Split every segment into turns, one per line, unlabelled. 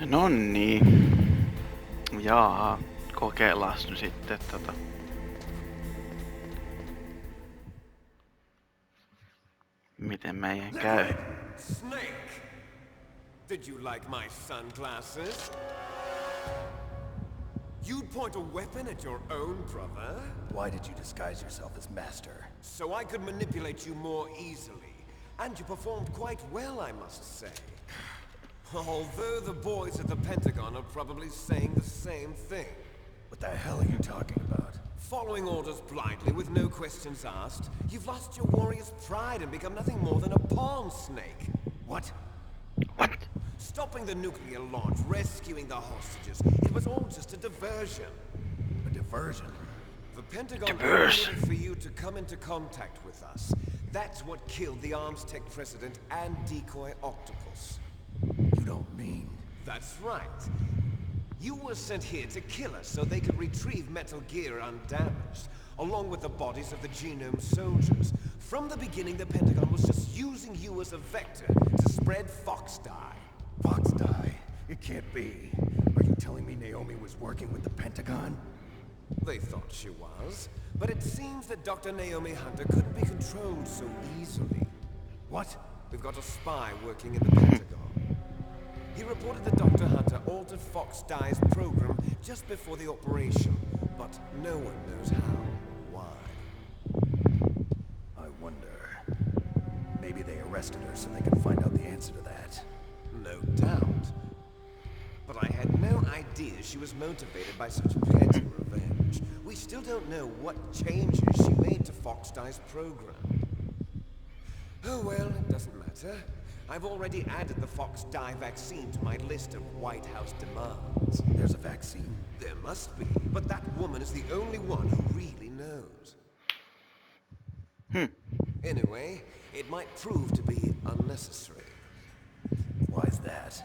No niin. Jaa, kokeillaan nyt sitten miten meidän käy.
Snake! Did you like my sunglasses? You'd point a weapon at your own brother?
Why did you disguise yourself as Master?
So I could manipulate you more easily. And you performed quite well, I must say. Although the boys at the Pentagon are probably saying the same thing.
What the hell are you talking about?
Following orders blindly with no questions asked, you've lost your warrior's pride and become nothing more than a pawn snake.
What?
What?
Stopping the nuclear launch, rescuing the hostages, it was all just a diversion.
A diversion?
The Pentagon
Diversion.
ordered for you to come into contact with us. That's what killed the Armstech president and decoy Octopus.
You don't mean...
That's right. You were sent here to kill us so they could retrieve Metal Gear undamaged, along with the bodies of the Genome soldiers. From the beginning, the Pentagon was just using you as a vector to spread Fox Die.
Fox die? It can't be. Are you telling me Naomi was working with the Pentagon?
They thought she was, but it seems that Dr. Naomi Hunter couldn't be controlled so easily.
What?
We've got a spy working in the Pentagon. He reported that Dr. Hunter altered Fox Die's program just before the operation, but no one knows how or why.
I wonder... Maybe they arrested her so they could find out the answer to that.
No doubt. But I had no idea she was motivated by such petty revenge. We still don't know what changes she made to Fox Die's program. Oh well, it doesn't matter. I've already added the Fox Die vaccine to my list of White House demands.
There's a vaccine?
There must be, but that woman is the only one who really knows. Anyway, it might prove to be unnecessary.
Why's that?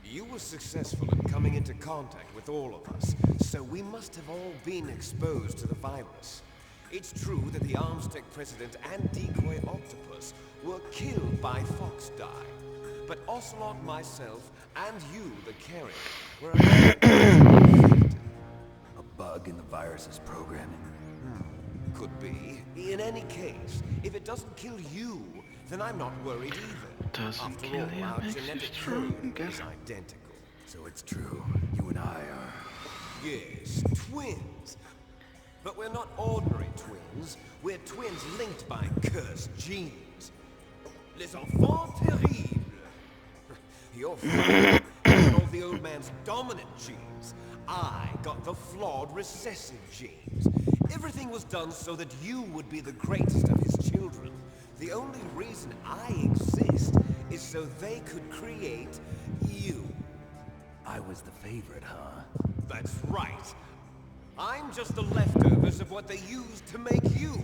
You were successful in coming into contact with all of us, so we must have all been exposed to the virus. It's true that the Armstech president and decoy Octopus were killed by Fox Die, but Ocelot, myself, and you, the carrier, were affected.
A bug in the virus's programming?
Could be. In any case, if it doesn't kill you, then I'm not worried either.
Doesn't
After
kill
all,
you,
our
makes you
genetic
strong,
code
guess.
is identical.
So it's true. You and I are...
Yes, twins. But we're not ordinary twins. We're twins linked by cursed genes. Les enfants terribles. Your father got all the old man's dominant genes. I got the flawed recessive genes. Everything was done so that you would be the greatest of his children. The only reason I exist is so they could create you.
I was the favorite, huh?
That's right. I'm just the leftovers of what they used to make you.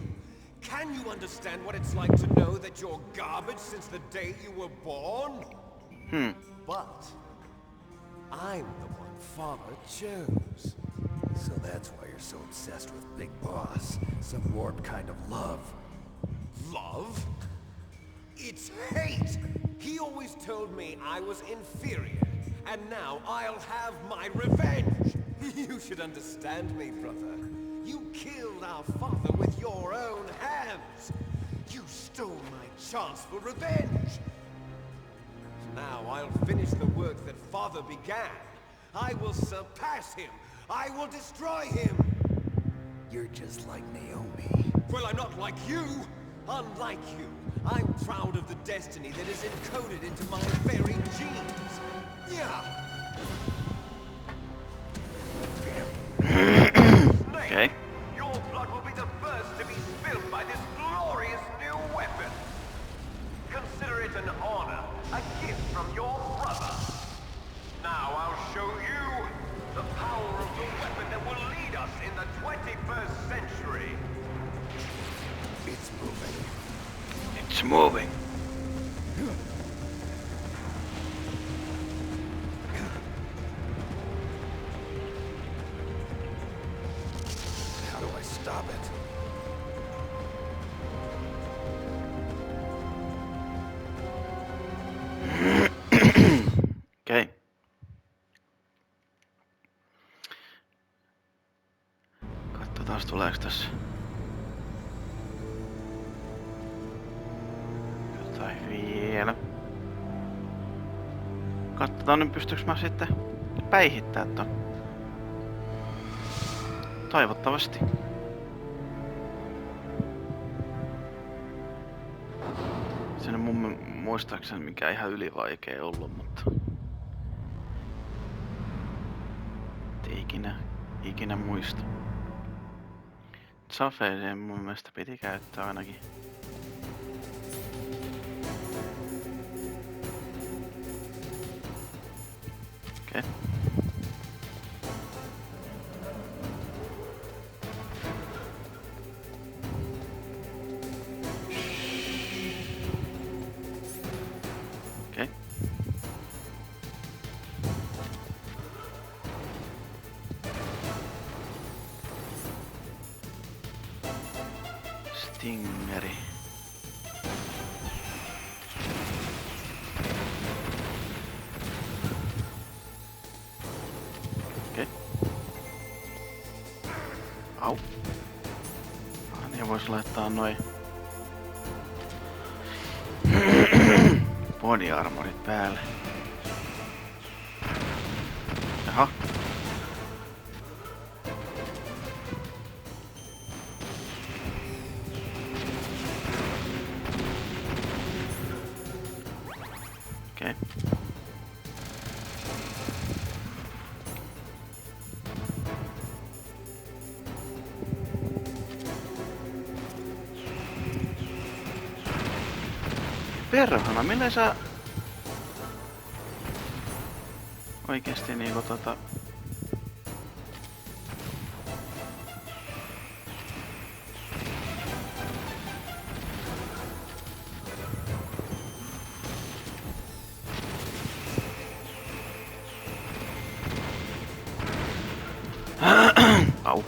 Can you understand what it's like to know that you're garbage since the day you were born? But I'm the one Father chose.
So that's why you're so obsessed with Big Boss. Some warped kind of love.
Love? It's hate! He always told me I was inferior, and now I'll have my revenge! You should understand me, brother. You killed our father with your own hands! You stole my chance for revenge! Now I'll finish the work that Father began. I will surpass him! I will destroy him!
You're just like Naomi.
Well, I'm not like you! Unlike you, I'm proud of the destiny that is encoded into my very genes. Yeah.
Okay.
Your blood will be the first to be spilled by this glorious new weapon. Consider it an honor, a gift from your brother. Now I'll show you the power of the weapon that will lead us in the 21st century.
It's moving.
It's moving.
How do I stop it?
Okay. Katsotaanpas tuleeks tässä jotain vielä. Katsotaan nyt pystyykö mä sitten päihittää ton. Toivottavasti. Se on mun muistaakseni mikä ihan ylivaikea ollut, mutta ei ikinä muista. Safeeseen mun mielestä piti käyttää ainakin. Okei. Okei. Stingeri. Okei. Au. Niin vois laittaa noin body armorit päälle. Jaha. Okei. Perhana, millä sä oikeesti niinku Au.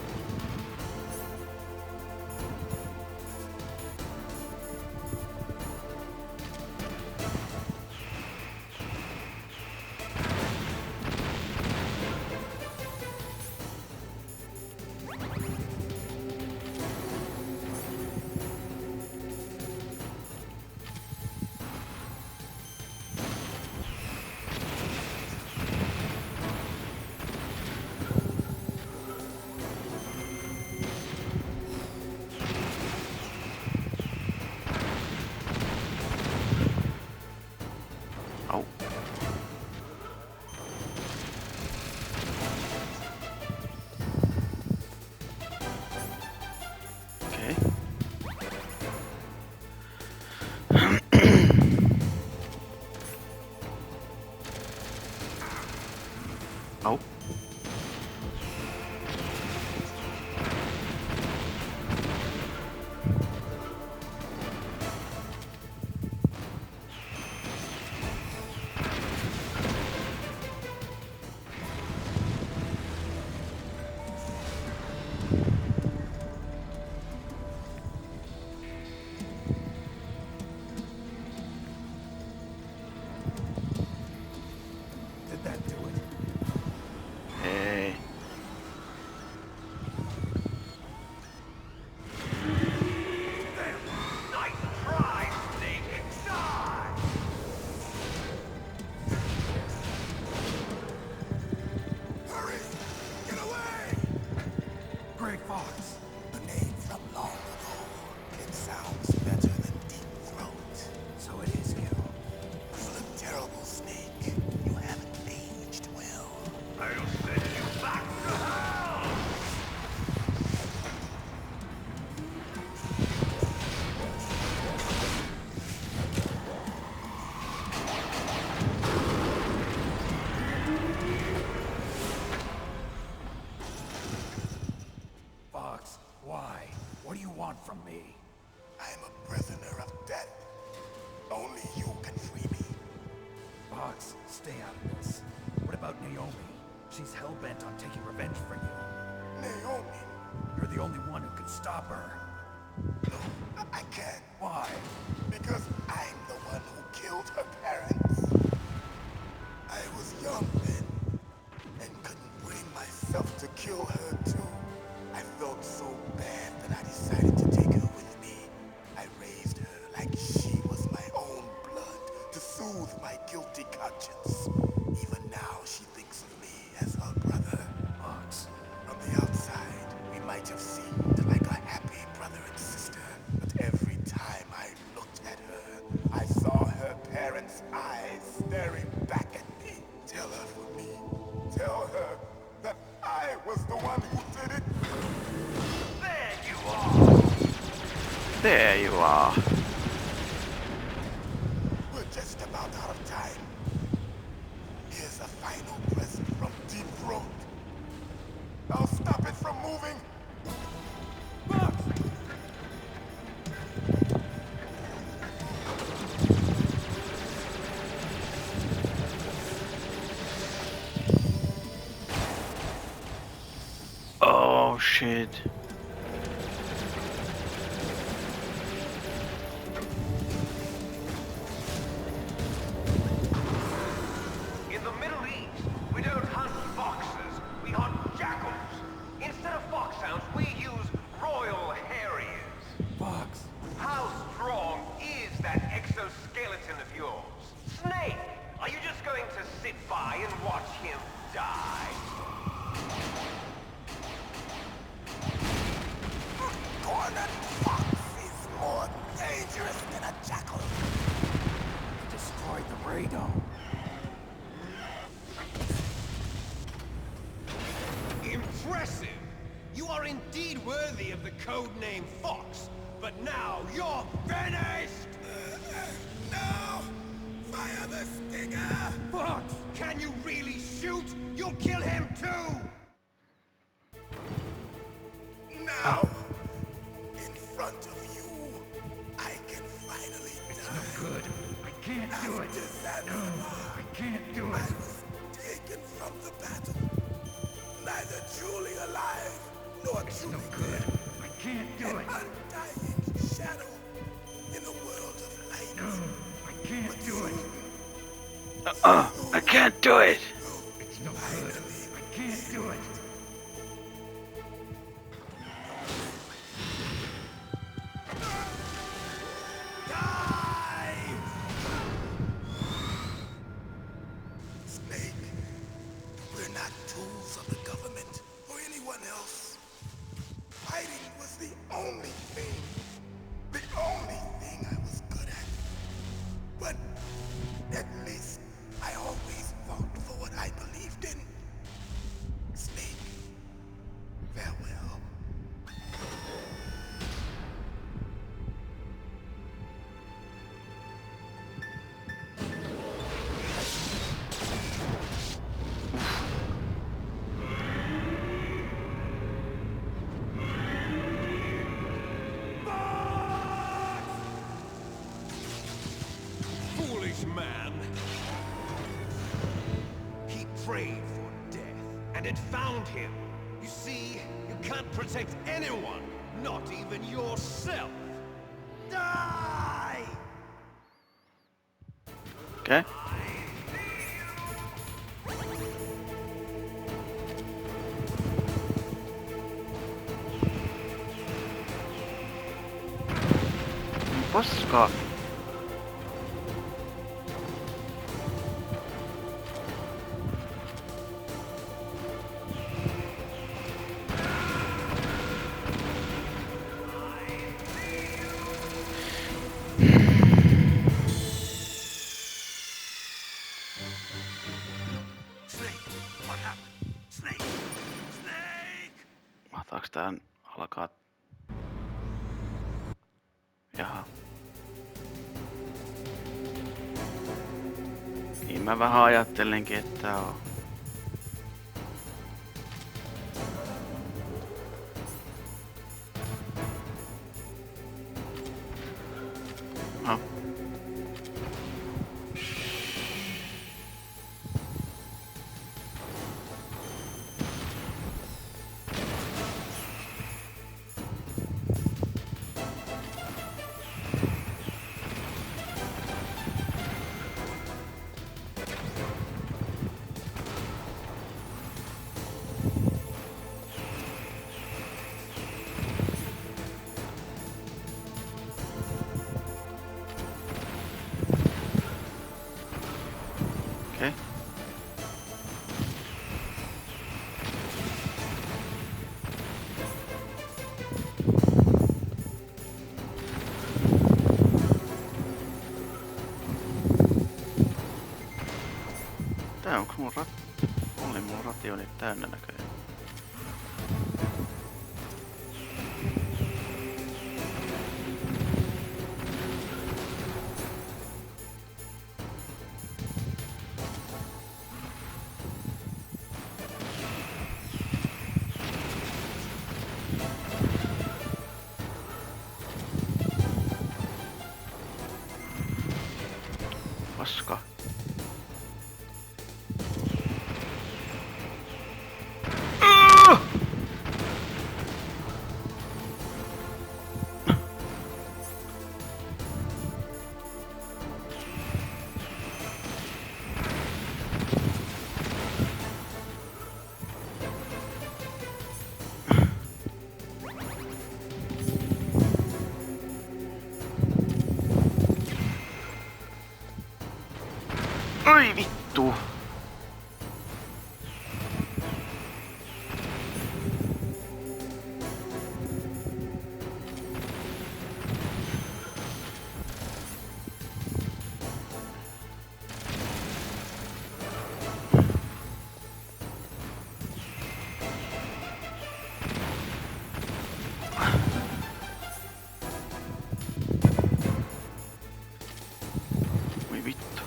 Au. Okei. Au.
Did that do it?
Ei.
Nice try, Snake! Die!
Hurry! Get away! Grey Fox. The name from long ago. It sounds better than Deep Throat. So it is you. You look terrible, Snake. You haven't aged well.
I'll send you back to hell!
Fox, why? What do you want from me? I am a prisoner of death. Only you can free me. Fox, stay out of this. What about Naomi? She's hell-bent on taking revenge for you. Naomi? You're the only one who can stop her. No, I can't. Why? Because I'm the one who killed her parents. I was young then, and couldn't bring myself to kill her too. I felt so soothe my guilty conscience. Even now, she thinks of me as her brother. Fox. From the outside, we might have seemed like a happy brother and sister. But every time I looked at her, I saw her parents' eyes staring back at me. Tell her for me. Tell her that I was the one who did it. There you are!
There you are.
We're just about out of time. Here's a final present from Deep Throat. I'll stop it from moving. Fox!
Oh shit.
In the Middle East, we don't hunt foxes, we hunt jackals. Instead of foxhounds, we use royal harriers.
Fox!
How strong is that exoskeleton of yours? Snake, are you just going to sit by and watch him die?
Cornered fox is more dangerous than a jackal. He destroyed the radome.
Impressive! You are indeed worthy of the codename Fox, but now you're finished!
No! Fire the stinger!
Fox, can you really shoot? You'll kill him too!
Now, in front of you, I can finally die.
No good. I can't do it. No, I can't do
I
it.
was taken from the battle. Neither truly alive, nor truly
No good. I can't do
An
it.
undying shadow in a world of light.
No, I can't do it.
I can't do it.
It's no good. I can't do it.
Snake, we're not tools of the government or anyone else. Fighting was the only thing I was good at. But at least I always fought for what I believed in. Snake, farewell.
Foolish man! He prayed for death, and it found him. You see, you can't protect anyone, not even yourself. Die!
Okay. Paska.
Snake, what happened? Snake! Snake!
Mahtaaks tää alkaa... Jaha. Niin mä vähän ajattelinkin, että on. No. Okei. Tää onko mun oli mun rationit täynnä näköjään. Paska. Ai vittu! Oi vittu.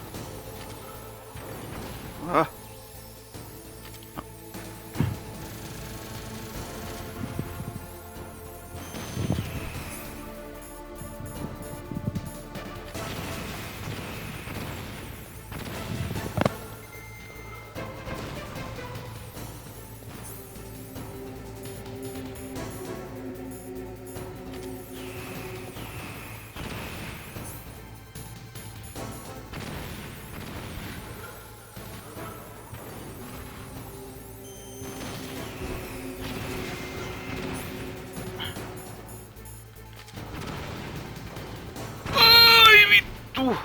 Ah. Ai vittu!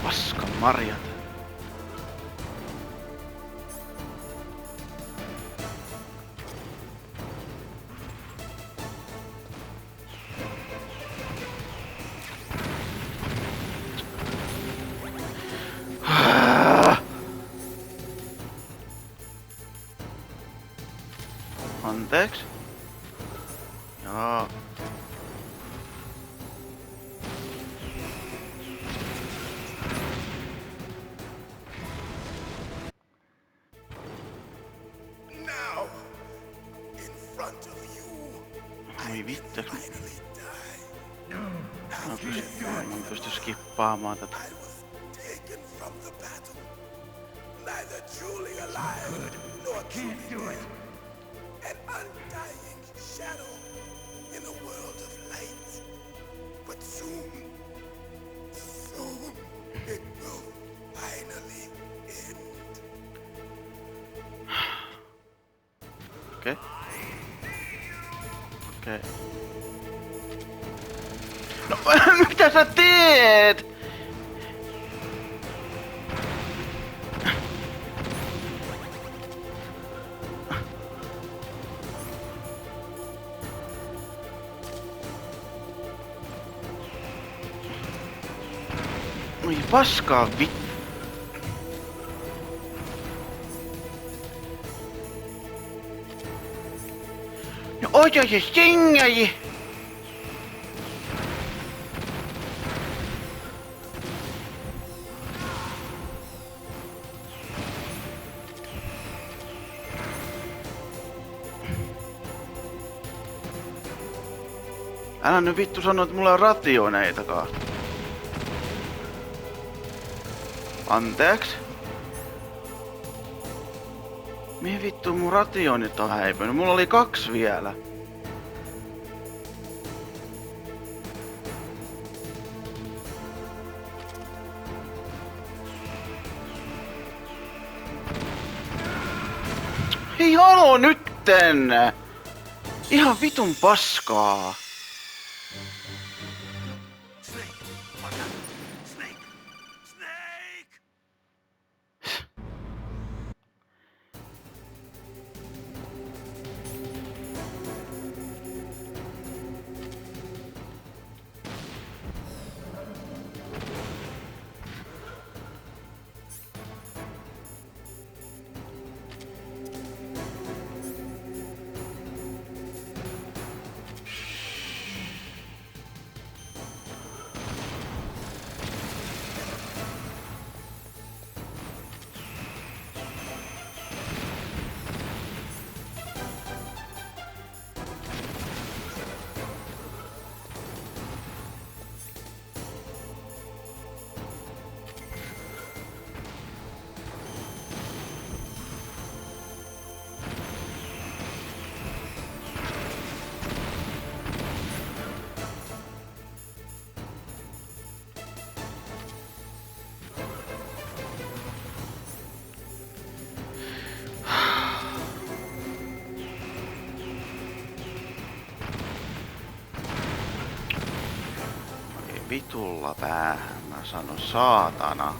Paskan marjat. Anteeksi. Joo.
Now, in front of you,
Oi vittu.
finally die.
Mä pystyn skippaamaan tätä.
I was taken from the battle, neither truly alive nor truly dead. An undying shadow in a world of light. But soon it will finally end.
Okei. Okei. No mitä sä teet? Oi paskaa vittu. No oja se singäji. Älä nyt vittu sano, että mulla on rationeitakaan. Anteeksi? Mihin vittu mun rationit on häipynyt? Mulla oli 2 vielä. Ei halo nytten! Ihan vitun paskaa.
Snake! Watch out! Snake! Snake!
Vitulla päähän, mä sanon saatana.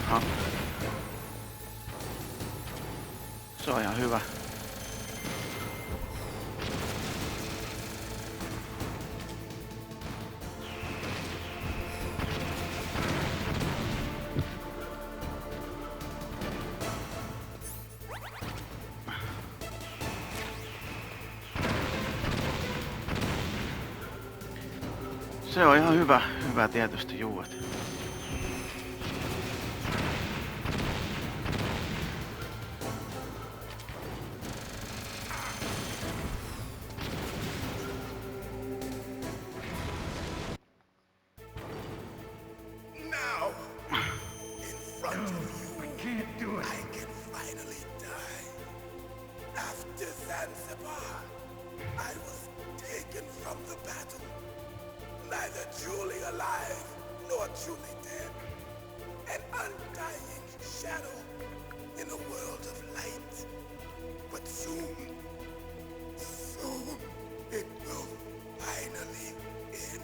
Aha. Se on ihan hyvä. Se on ihan hyvä tietysti juuet.
Now, in front of you,
I can't do it.
I can finally die. After Zanzibar, I was taken from the battle. Neither truly alive nor truly dead. An undying shadow in a world of light. But soon it will finally end.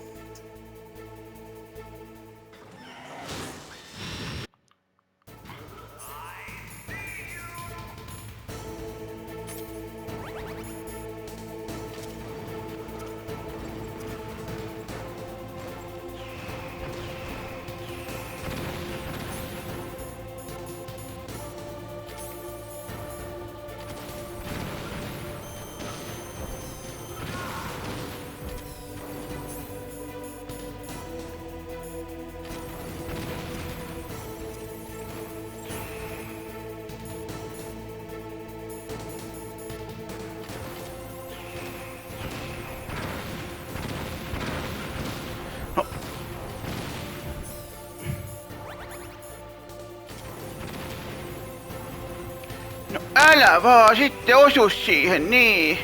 No älä vaan sitten osu siihen, niin.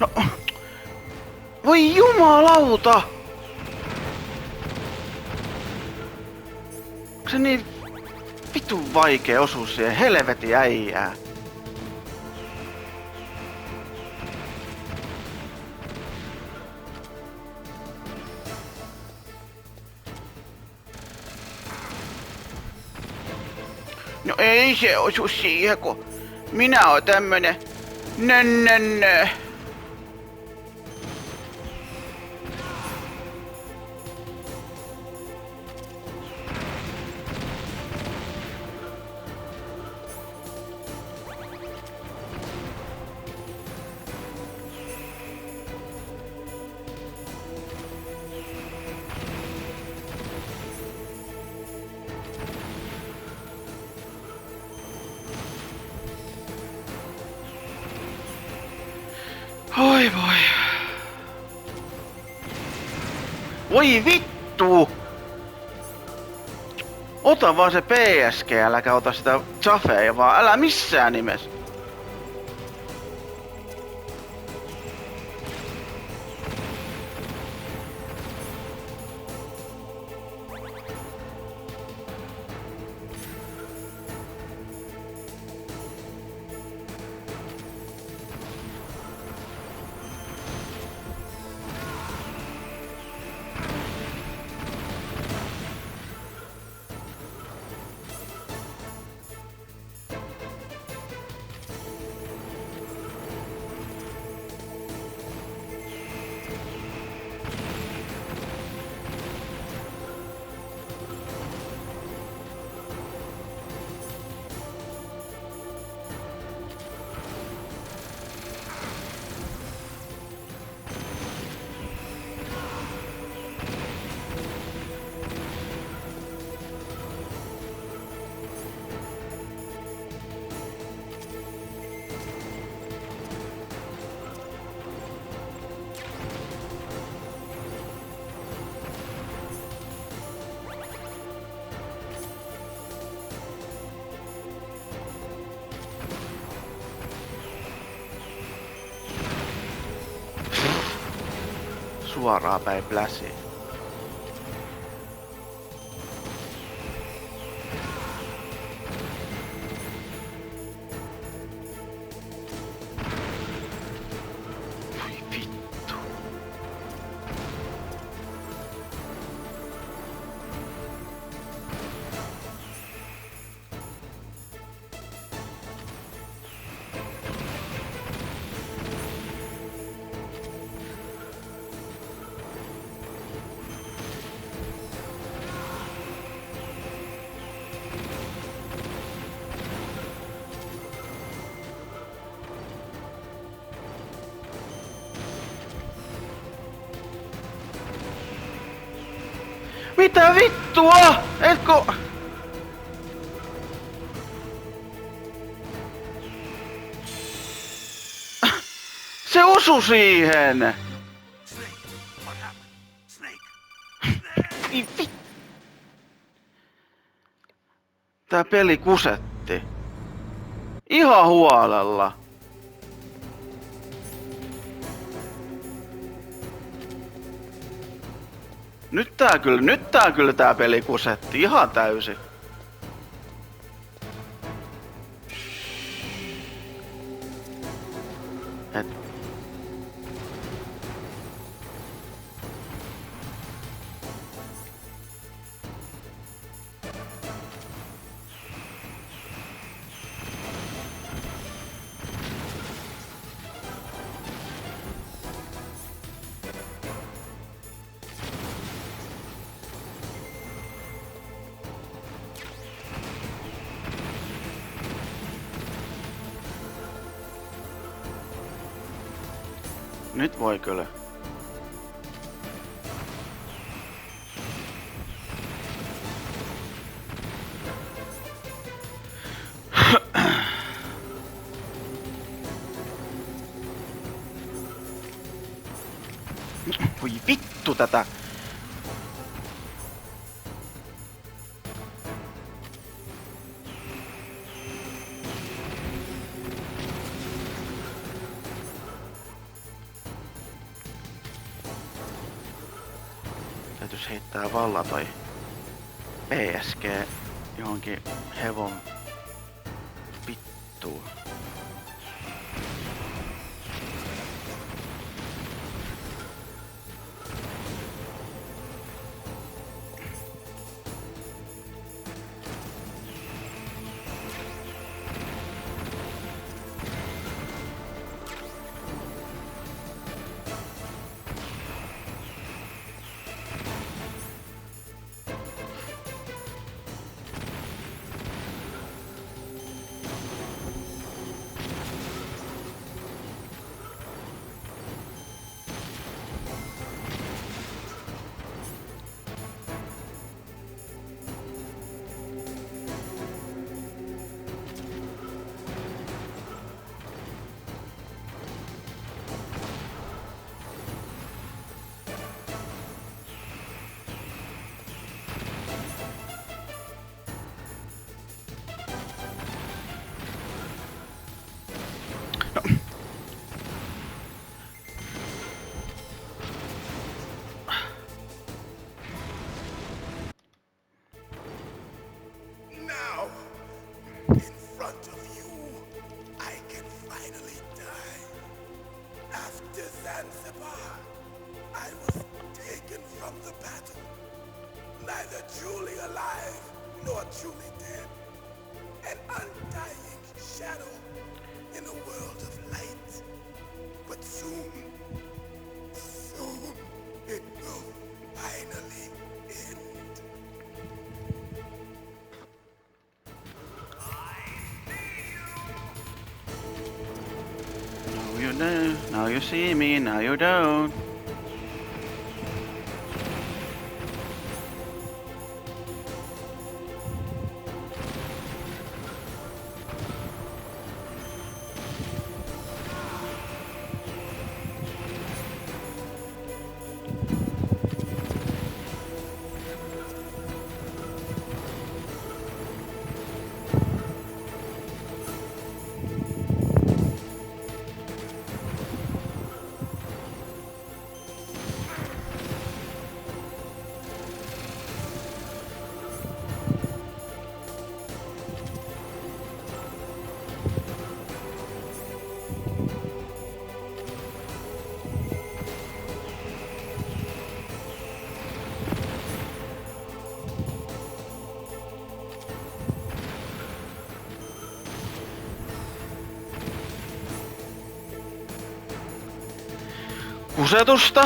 No. Voi jumalauta! Onko se niin vitun vaikea osua siihen helvetin äijää? No ei se osu siihen, kun minä oon tämmönen nönnönnö. Oi voi. Voi vittu! Ota vaan se PSG, äläkä ota sitä Jafea vaan, älä missään nimessä. Suoraan päin pläsiin. Voi vittu. Mitä vittua? Etkö... Se osui siihen!
Snake, what happened? Snake.
Ei vi- Tää peli kusetti. Ihan huolella. Nyt tää kyllä tää peli kusetti ihan täysin. Et. Nyt voi kyllä. Voi vittu tätä. Täytyis heittää valla toi PSG johonkin hevon vittuun.
In front of you, I can finally die. After Zanzibar, I was taken from the battle. Neither truly alive nor truly dead. An undying shadow in a world of light. But soon it will finally end.
Now you know, now you see me, now you don't. Kusetusta.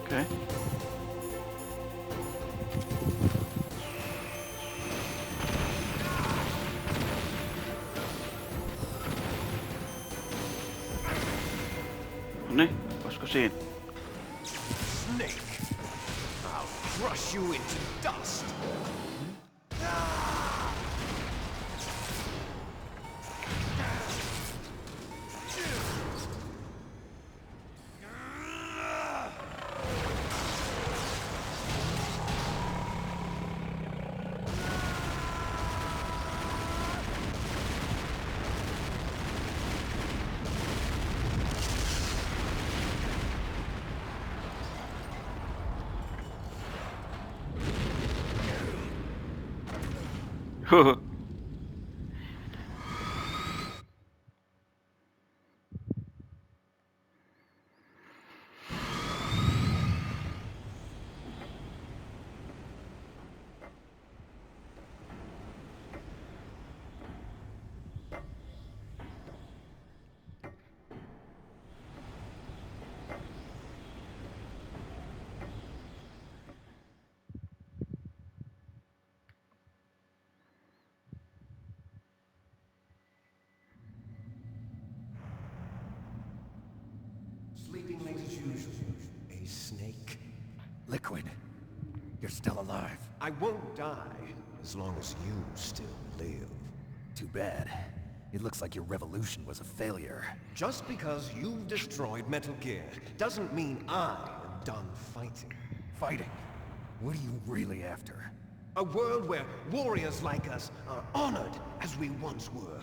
Okay. Noniin, olisiko siinä?
Snake, I'll crush you into dust. Sleeping late as usual, a snake.
Liquid, you're still alive.
I won't die as long as you still live.
Too bad. It looks like your revolution was a failure.
Just because you've destroyed Metal Gear doesn't mean I am done fighting.
Fighting? What are you really after?
A world where warriors like us are honored as we once were,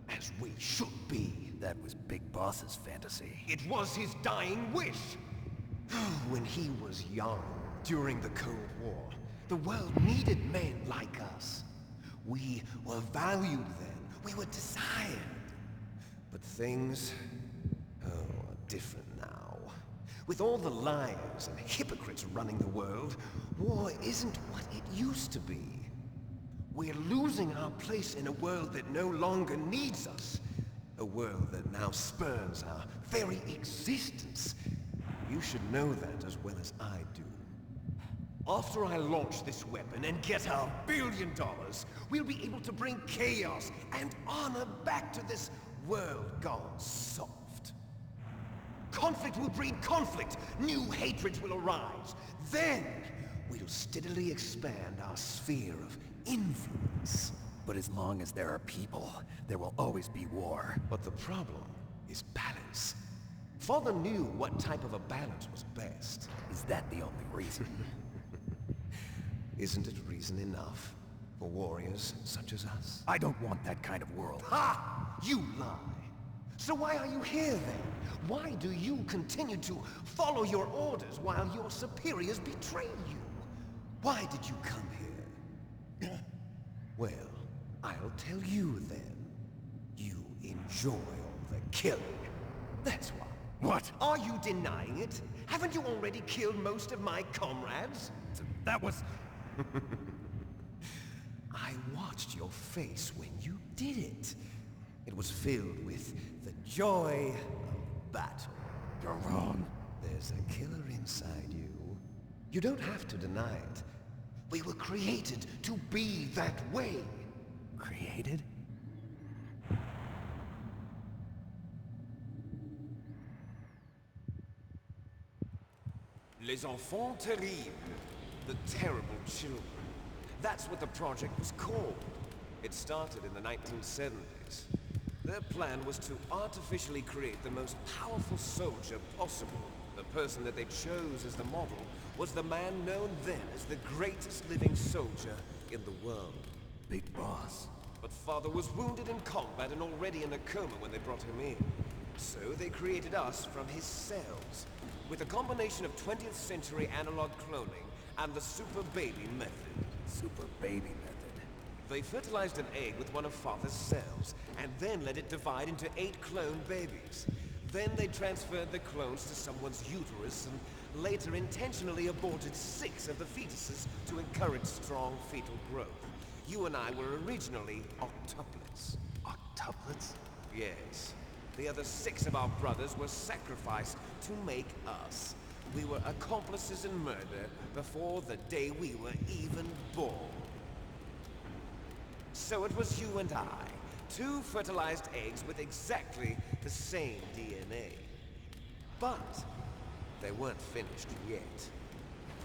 as we should be.
That was Big Boss's fantasy.
It was his dying wish. When he was young, during the Cold War, the world needed men like us. We were valued then. We were desired. But things, are different now. With all the liars and hypocrites running the world, war isn't what it used to be. We're losing our place in a world that no longer needs us. A world that now spurns our very existence. You should know that as well as I do. After I launch this weapon and get our $1 billion, we'll be able to bring chaos and honor back to this world gone soft. Conflict will breed conflict. New hatreds will arise. Then, we'll steadily expand our sphere of influence.
But as long as there are people, there will always be war.
But the problem is balance. Father knew what type of a balance was best.
Is that the only reason?
Isn't it reason enough for warriors such as us?
I don't want that kind of world.
Ha! You lie! So why are you here then? Why do you continue to follow your orders while your superiors betray you? Why did you come here? Well, I'll tell you then. You enjoy all the killing. That's why.
What?
Are you denying it? Haven't you already killed most of my comrades?
That was...
I watched your face when you did it. It was filled with the joy of battle.
You're wrong.
There's a killer inside you. You don't have to deny it. We were created to be that way.
Created?
Les enfants terribles. The terrible children. That's what the project was called. It started in the 1970s. Their plan was to artificially create the most powerful soldier possible. The person that they chose as the model was the man known then as the greatest living soldier in the world.
Big Boss.
But Father was wounded in combat and already in a coma when they brought him in. So they created us from his cells, with a combination of 20th century analog cloning and the super baby method.
Super baby method.
They fertilized an egg with one of Father's cells, and then let it divide into 8 clone babies. Then they transferred the clones to someone's uterus, and later intentionally aborted 6 of the fetuses to encourage strong fetal growth. You and I were originally octuplets.
Octuplets?
Yes. The other 6 of our brothers were sacrificed to make us. We were accomplices in murder before the day we were even born. So it was you and I, 2 fertilized eggs with exactly the same DNA. But they weren't finished yet.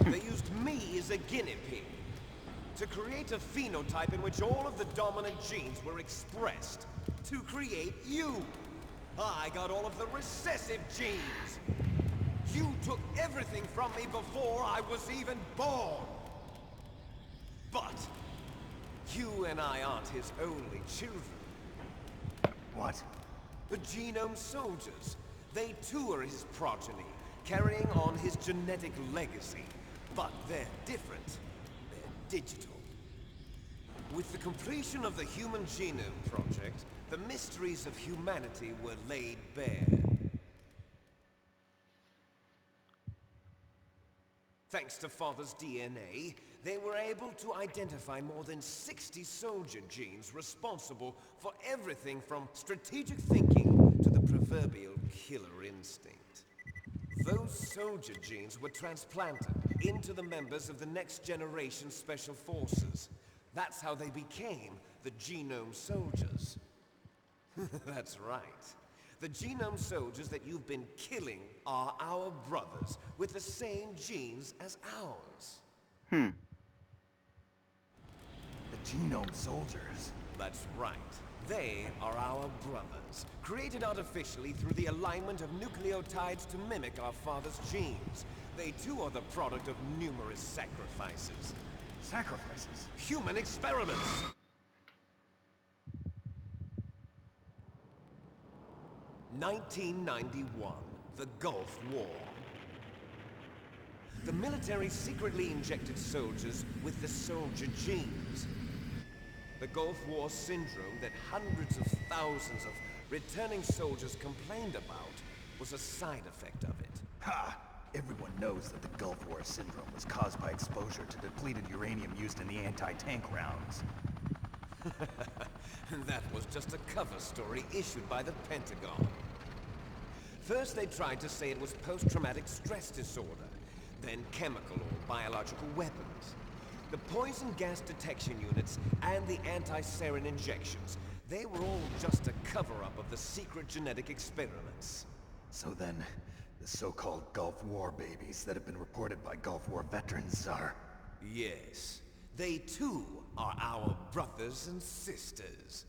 They used me as a guinea pig to create a phenotype in which all of the dominant genes were expressed to create you. I got all of the recessive genes. You took everything from me before I was even born. But you and I aren't his only children.
What?
The Genome Soldiers. They too are his progeny, carrying on his genetic legacy. But they're different. They're digital. With the completion of the Human Genome Project, the mysteries of humanity were laid bare. Thanks to Father's DNA, they were able to identify more than 60 soldier genes responsible for everything from strategic thinking to the proverbial killer instinct. Those soldier genes were transplanted into the members of the next generation Special Forces. That's how they became the Genome Soldiers. That's right. The Genome Soldiers that you've been killing are our brothers, with the same genes as ours.
The Genome Soldiers.
That's right. They are our brothers, created artificially through the alignment of nucleotides to mimic our father's genes. They too are the product of numerous sacrifices.
Sacrifices?
Human experiments! (1991), the Gulf War. The military secretly injected soldiers with the soldier genes. The Gulf War syndrome that hundreds of thousands of returning soldiers complained about was a side effect of it.
Ha! Everyone knows that the Gulf War syndrome was caused by exposure to depleted uranium used in the anti-tank rounds.
That was just a cover story issued by the Pentagon. First they tried to say it was post-traumatic stress disorder, then chemical or biological weapons. The poison gas detection units and the anti-sarin injections, they were all just a cover-up of the secret genetic experiments.
So then, the so-called Gulf War babies that have been reported by Gulf War veterans are...
Yes, they too are our brothers and sisters.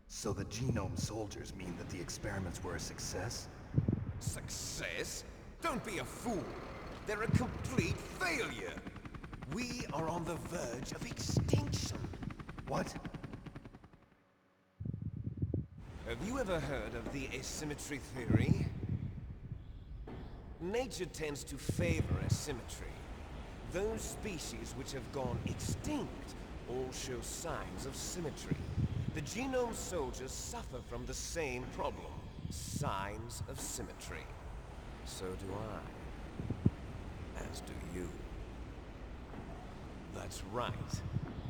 So the genome soldiers mean that the experiments were a success?
Success? Don't be a fool. They're a complete failure. We are on the verge of extinction.
What?
Have you ever heard of the asymmetry theory? Nature tends to favor asymmetry. Those species which have gone extinct all show signs of symmetry. The genome soldiers suffer from the same problem. Signs of symmetry. So do I. As do you. That's right.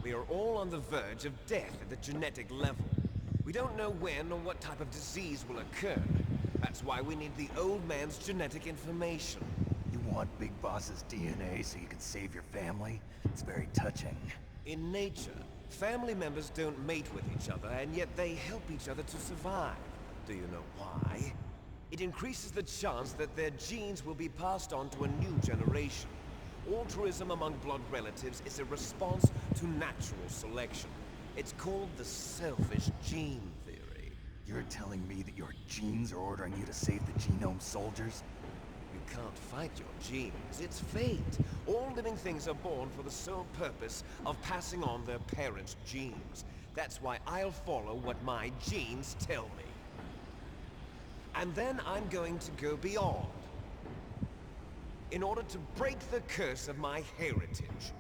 We are all on the verge of death at the genetic level. We don't know when or what type of disease will occur. That's why we need the old man's genetic information.
You want Big Boss's DNA so you can save your family? It's very touching.
In nature, family members don't mate with each other, and yet they help each other to survive. Do you know why? It increases the chance that their genes will be passed on to a new generation. Altruism among blood relatives is a response to natural selection. It's called the selfish gene theory.
You're telling me that your genes are ordering you to save the genome soldiers?
You can't fight your genes. It's fate. All living things are born for the sole purpose of passing on their parents' genes. That's why I'll follow what my genes tell me. And then I'm going to go beyond. In order to break the curse of my heritage.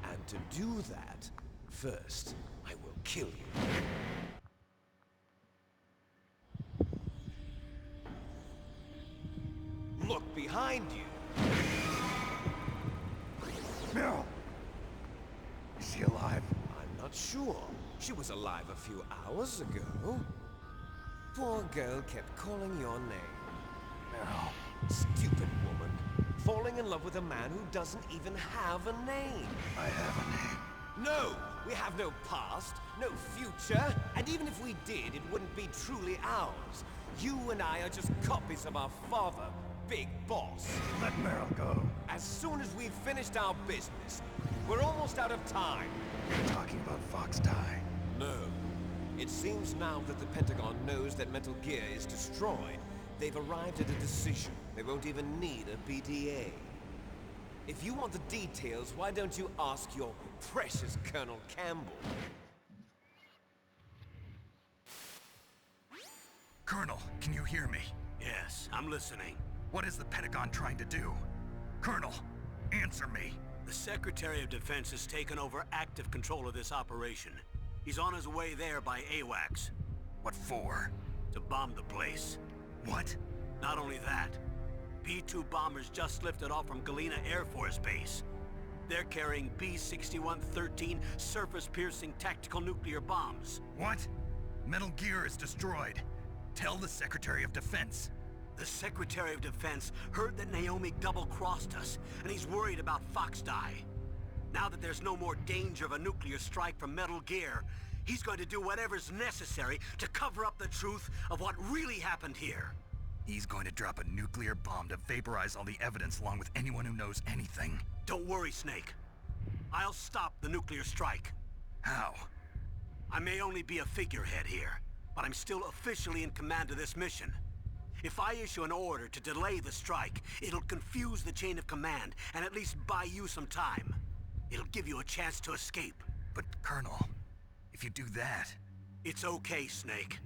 And to do that, first, I will kill you. Look behind you!
Meryl! Is she alive?
I'm not sure. She was alive a few hours ago. Poor girl kept calling your name.
Meryl.
Stupid woman. Falling in love with a man who doesn't even have a name.
I have a name.
No! We have no past, no future, and even if we did, it wouldn't be truly ours. You and I are just copies of our father, Big Boss.
Let Meryl go.
As soon as we've finished our business, we're almost out of time.
You're talking about Fox Die.
No. It seems now that the Pentagon knows that Metal Gear is destroyed. They've arrived at a decision. They won't even need a BDA. If you want the details, why don't you ask your precious Colonel Campbell?
Colonel, can you hear me?
Yes, I'm listening.
What is the Pentagon trying to do? Colonel, answer me.
The Secretary of Defense has taken over active control of this operation. He's on his way there by AWACS.
What for?
To bomb the place.
What?
Not only that, B-2 bombers just lifted off from Galena Air Force Base. They're carrying B-6113 surface-piercing tactical nuclear bombs.
What? Metal Gear is destroyed. Tell the Secretary of Defense.
The Secretary of Defense heard that Naomi double-crossed us, and he's worried about Fox Die. Now that there's no more danger of a nuclear strike from Metal Gear, he's going to do whatever's necessary to cover up the truth of what really happened here.
He's going to drop a nuclear bomb to vaporize all the evidence along with anyone who knows anything.
Don't worry, Snake. I'll stop the nuclear strike.
How?
I may only be a figurehead here, but I'm still officially in command of this mission. If I issue an order to delay the strike, it'll confuse the chain of command and at least buy you some time. It'll give you a chance to escape.
But, Colonel, if you do that...
It's okay, Snake.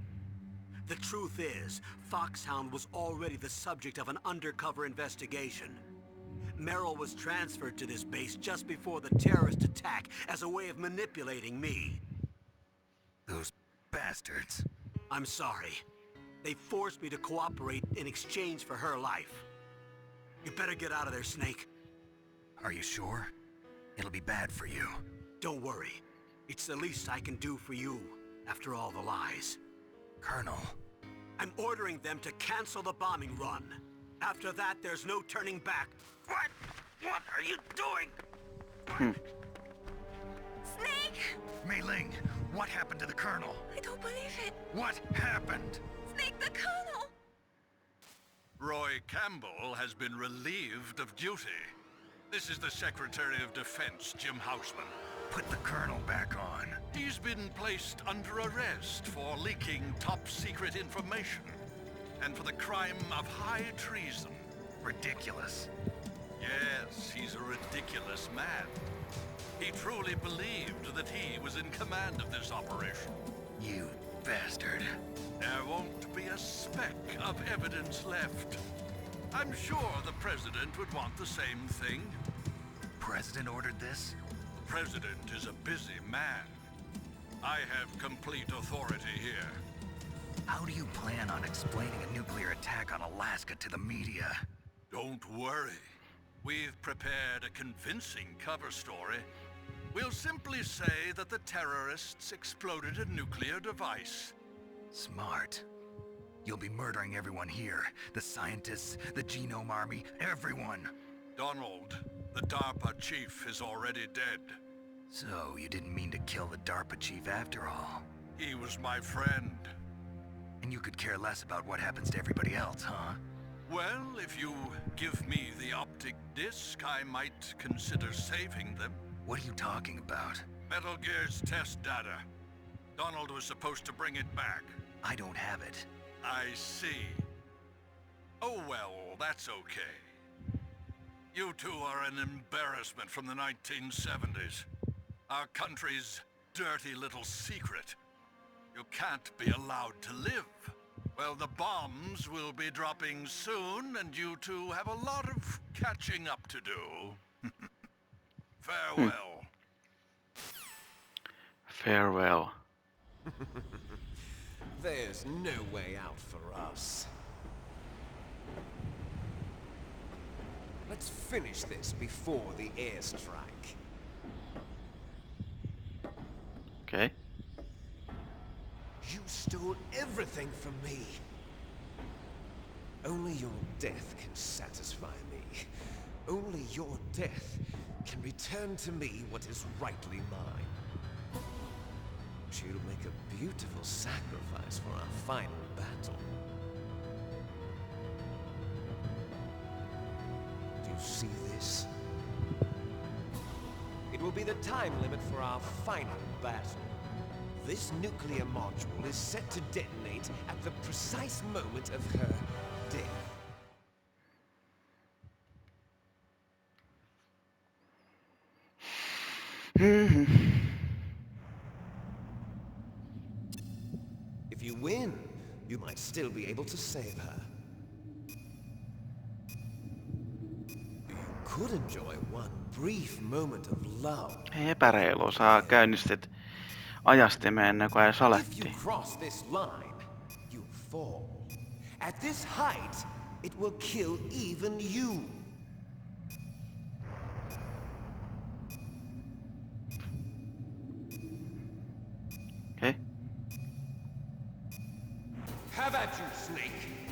The truth is, Foxhound was already the subject of an undercover investigation. Merrill was transferred to this base just before the terrorist attack as a way of manipulating me.
Those bastards.
I'm sorry. They forced me to cooperate in exchange for her life. You better get out of there, Snake.
Are you sure? It'll be bad for you.
Don't worry. It's the least I can do for you, after all the lies.
Colonel.
I'm ordering them to cancel the bombing run. After that, there's no turning back. What? What are you doing?
Snake!
Mei Ling, what happened to the Colonel?
I don't believe it.
What happened?
Snake, the Colonel!
Roy Campbell has been relieved of duty. This is the Secretary of Defense, Jim Houseman.
Put the Colonel back on.
He's been placed under arrest for leaking top-secret information and for the crime of high treason.
Ridiculous.
Yes, he's a ridiculous man. He truly believed that he was in command of this operation.
You bastard.
There won't be a speck of evidence left. I'm sure the President would want the same thing.
President ordered this?
President is a busy man. I have complete authority here.
How do you plan on explaining a nuclear attack on Alaska to the media?
Don't worry. We've prepared a convincing cover story. We'll simply say that the terrorists exploded a nuclear device.
Smart. You'll be murdering everyone here. The scientists, the Genome Army, everyone.
Donald, the DARPA chief, is already dead.
So, you didn't mean to kill the DARPA chief after all.
He was my friend.
And you could care less about what happens to everybody else, huh?
Well, if you give me the optic disc, I might consider saving them.
What are you talking about?
Metal Gear's test data. Donald was supposed to bring it back.
I don't have it.
I see. Oh well, that's okay. You two are an embarrassment from the 1970s. Our country's dirty little secret. You can't be allowed to live. Well, the bombs will be dropping soon, and you two have a lot of catching up to do. Farewell.
Farewell.
There's no way out for us. Let's finish this before the airstrike.
Okay.
You stole everything from me. Only your death can satisfy me. Only your death can return to me what is rightly mine. She'll make a beautiful sacrifice for our final battle. Do you see this? It will be the time limit for our final battle. This nuclear module is set to detonate at the precise moment of her death. If you win, you might still be able to save her. You could enjoy one brief moment of love.
Epäreilu, saa käynnistet ajastimeen ennen kuin
If you
saletti.
cross this line, you fall. At this height, it will kill even you.
Okay.
Have at you, Snake.